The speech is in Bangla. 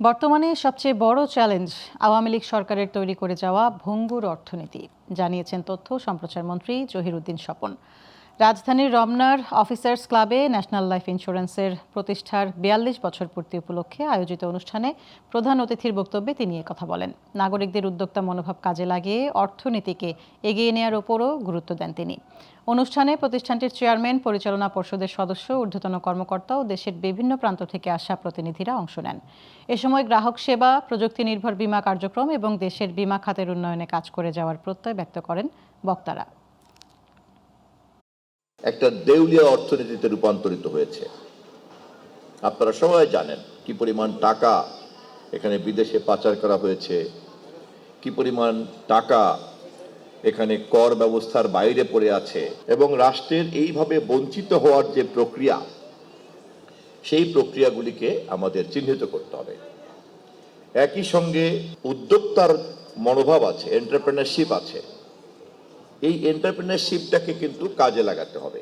বর্তমানে সবচেয়ে বড় চ্যালেঞ্জ আওয়ামী লীগ সরকারের তৈরি করে যাওয়া ভঙ্গুর অর্থনীতি, জানিয়েছেন তথ্য ও সম্প্রচার মন্ত্রী জহিরুদ্দিন স্বপন। রাজধানীর রমনার অফিসার্স ক্লাবে ন্যাশনাল লাইফ ইন্স্যুরেন্সের প্রতিষ্ঠার ৪২ বছর পূর্তি উপলক্ষে আয়োজিত অনুষ্ঠানে প্রধান অতিথির বক্তব্যে তিনি কথা বলেন। নাগরিকদের উদ্যোক্তা মনোভাব কাজে লাগিয়ে অর্থনীতিকে এগিয়ে নেওয়ার ওপরও গুরুত্ব দেন তিনি। অনুষ্ঠানে প্রতিষ্ঠানটির চেয়ারম্যান, পরিচালনা পর্ষদের সদস্য, ঊর্ধ্বতন কর্মকর্তা ও দেশের বিভিন্ন প্রান্ত থেকে আসা প্রতিনিধিরা অংশ নেন। এ সময় গ্রাহক সেবা, প্রযুক্তি নির্ভর বীমা কার্যক্রম এবং দেশের বীমা খাতের উন্নয়নে কাজ করে যাওয়ার প্রত্যয় ব্যক্ত করেন বক্তারা। একটা দেউলিয়া অর্থনীতিতে রূপান্তরিত হয়েছে। আপনারা সবাই জানেন কি পরিমাণ টাকা এখানে বিদেশে পাচার করা হয়েছে, কি পরিমাণ টাকা এখানে কর ব্যবস্থার বাইরে পড়ে আছে, এবং রাষ্ট্রের এইভাবে বঞ্চিত হওয়ার যে প্রক্রিয়া, সেই প্রক্রিয়াগুলিকে আমাদের চিহ্নিত করতে হবে। একই সঙ্গে উদ্যোক্তার মনোভাব আছে, এন্টারপ্রেনারশিপ আছে। এই এন্টারপ্রেনারশিপটাকে কিন্তু কাজে লাগাতে হবে।